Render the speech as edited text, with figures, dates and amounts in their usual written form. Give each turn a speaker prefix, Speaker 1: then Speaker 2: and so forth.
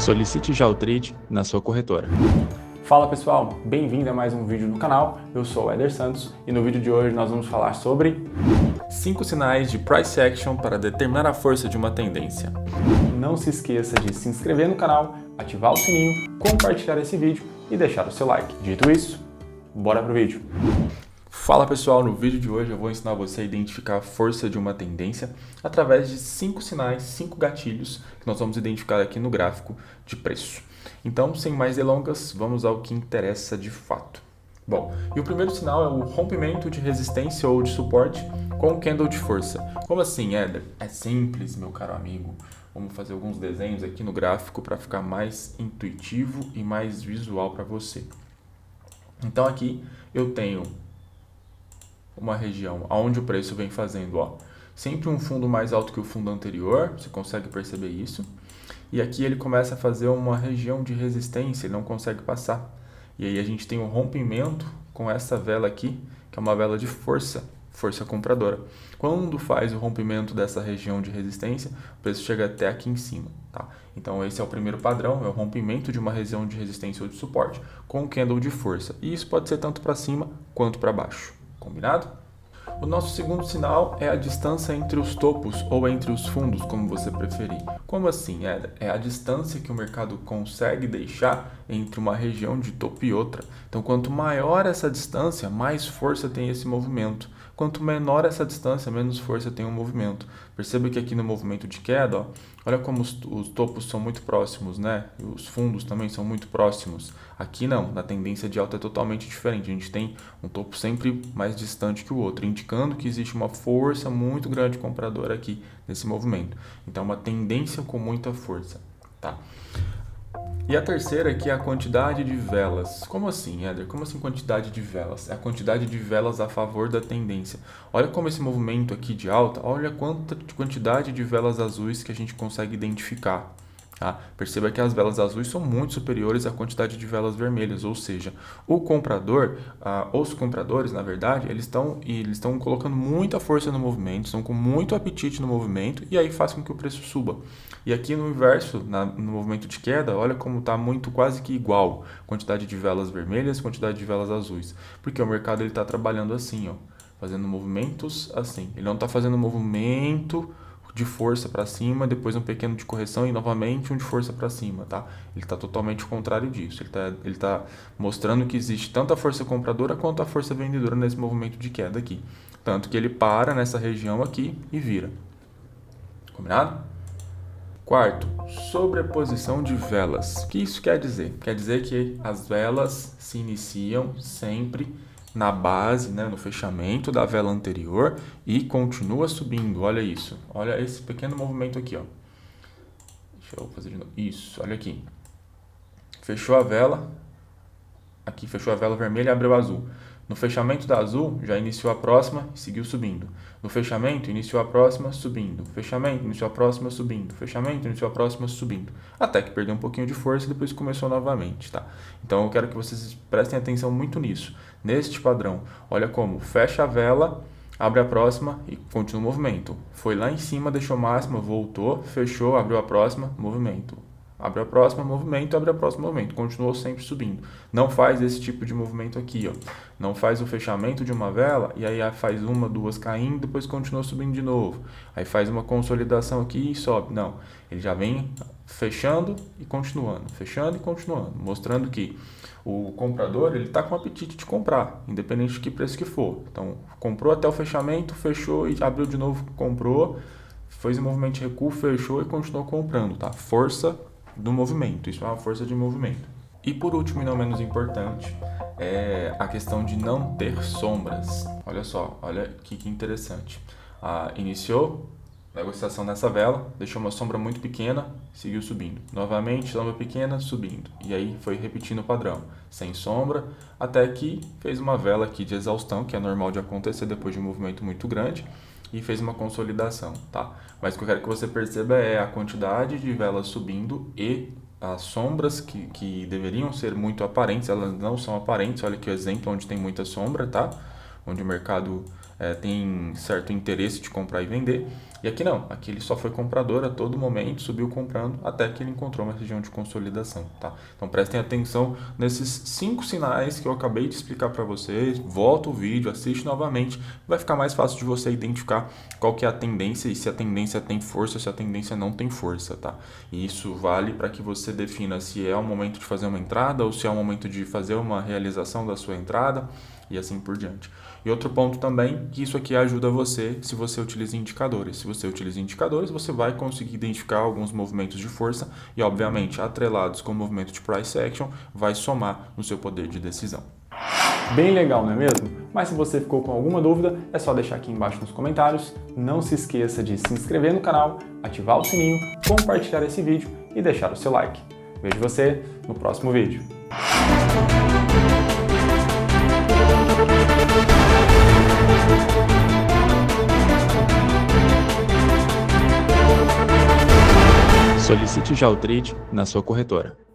Speaker 1: Solicite já o trade na sua corretora.
Speaker 2: Fala pessoal, bem-vindo a mais um vídeo no canal. Eu sou o Éder Santos e no vídeo de hoje nós vamos falar sobre
Speaker 3: 5 sinais de price action para determinar a força de uma tendência.
Speaker 2: Não se esqueça de se inscrever no canal, ativar o sininho, compartilhar esse vídeo e deixar o seu like. Dito isso, bora pro vídeo.
Speaker 3: Fala pessoal, no vídeo de hoje eu vou ensinar você a identificar a força de uma tendência através de 5 sinais, 5 gatilhos que nós vamos identificar aqui no gráfico de preço. Então, sem mais delongas, vamos ao que interessa de fato. Bom, e o primeiro sinal é o rompimento de resistência ou de suporte com o candle de força. Como assim, Éder? É simples, meu caro amigo. Vamos fazer alguns desenhos aqui no gráfico para ficar mais intuitivo e mais visual para você. Então aqui eu tenho uma região onde o preço vem fazendo, sempre um fundo mais alto que o fundo anterior, você consegue perceber isso. E aqui ele começa a fazer uma região de resistência, ele não consegue passar. E aí a gente tem um rompimento com essa vela aqui, que é uma vela de força compradora. Quando faz o rompimento dessa região de resistência, o preço chega até aqui em cima, tá? Então esse é o primeiro padrão, é o rompimento de uma região de resistência ou de suporte com um candle de força. E isso pode ser tanto para cima quanto para baixo. Combinado? O nosso segundo sinal é a distância entre os topos ou entre os fundos, como você preferir. Como assim, Éder? É a distância que o mercado consegue deixar entre uma região de topo e outra. Então, quanto maior essa distância, mais força tem esse movimento. Quanto menor essa distância, menos força tem o movimento. Perceba que aqui no movimento de queda, olha como os topos são muito próximos, né? E os fundos também são muito próximos. Aqui não, na tendência de alta é totalmente diferente. A gente tem um topo sempre mais distante que o outro, indicando que existe uma força muito grande compradora aqui nesse movimento. Então, uma tendência com muita força, tá? E a terceira aqui é a quantidade de velas. Como assim, Éder? Como assim quantidade de velas? É a quantidade de velas a favor da tendência. Olha como esse movimento aqui de alta, olha quanta quantidade de velas azuis que a gente consegue identificar. Tá? Perceba que as velas azuis são muito superiores à quantidade de velas vermelhas, ou seja, o comprador, os compradores, na verdade, eles estão colocando muita força no movimento, estão com muito apetite no movimento e aí faz com que o preço suba. E aqui no inverso, no movimento de queda, olha como está muito quase que igual, quantidade de velas vermelhas, quantidade de velas azuis, porque o mercado está trabalhando assim, fazendo movimentos assim, ele não está fazendo movimento de força para cima, depois um pequeno de correção e novamente um de força para cima, tá? Ele está totalmente ao contrário disso. Ele tá mostrando que existe tanto a força compradora quanto a força vendedora nesse movimento de queda aqui. Tanto que ele para nessa região aqui e vira. Combinado? Quarto, sobreposição de velas. O que isso quer dizer? Quer dizer que as velas se iniciam sempre na base, no fechamento da vela anterior e continua subindo. Olha isso. Olha esse pequeno movimento aqui. Deixa eu fazer de novo. Isso, olha aqui. Fechou a vela. Aqui fechou a vela vermelha e abriu a azul. No fechamento da azul, já iniciou a próxima e seguiu subindo. No fechamento, iniciou a próxima, subindo. Fechamento, iniciou a próxima, subindo. Fechamento, iniciou a próxima, subindo. Até que perdeu um pouquinho de força e depois começou novamente, tá? Então, eu quero que vocês prestem atenção muito nisso. Neste padrão, olha como fecha a vela, abre a próxima e continua o movimento. Foi lá em cima, deixou máxima, voltou, fechou, abriu a próxima, movimento. Abre a próxima, movimento, abre a próxima, movimento. Continuou sempre subindo. Não faz esse tipo de movimento aqui, Não faz o fechamento de uma vela e aí faz uma, duas caindo, depois continua subindo de novo. Aí faz uma consolidação aqui e sobe. Não, ele já vem fechando e continuando, mostrando que o comprador ele está com apetite de comprar, independente de que preço que for. Então, comprou até o fechamento, fechou e abriu de novo, comprou, fez um movimento de recuo, fechou e continuou comprando, tá? Força do movimento, isso é uma força de movimento. E por último e não menos importante, é a questão de não ter sombras. Olha só, olha que interessante. Iniciou negociação nessa vela, deixou uma sombra muito pequena, seguiu subindo. Novamente, sombra pequena, subindo. E aí foi repetindo o padrão, sem sombra, até que fez uma vela aqui de exaustão, que é normal de acontecer depois de um movimento muito grande, e fez uma consolidação, tá? Mas o que eu quero que você perceba é a quantidade de velas subindo e as sombras que deveriam ser muito aparentes, elas não são aparentes. Olha aqui o exemplo onde tem muita sombra, tá? Onde o mercado tem certo interesse de comprar e vender. E aqui não, aqui ele só foi comprador a todo momento, subiu comprando até que ele encontrou uma região de consolidação, tá? Então prestem atenção nesses 5 sinais que eu acabei de explicar para vocês. Volta o vídeo, assiste novamente, vai ficar mais fácil de você identificar qual que é a tendência e se a tendência tem força ou se a tendência não tem força, tá? E isso vale para que você defina se é o momento de fazer uma entrada ou se é o momento de fazer uma realização da sua entrada e assim por diante. E outro ponto também, que isso aqui ajuda você se você utiliza indicadores. Se você utiliza indicadores, você vai conseguir identificar alguns movimentos de força e, obviamente, atrelados com o movimento de price action, vai somar no seu poder de decisão.
Speaker 2: Bem legal, não é mesmo? Mas se você ficou com alguma dúvida, é só deixar aqui embaixo nos comentários. Não se esqueça de se inscrever no canal, ativar o sininho, compartilhar esse vídeo e deixar o seu like. Vejo você no próximo vídeo.
Speaker 1: Solicite já o trade na sua corretora.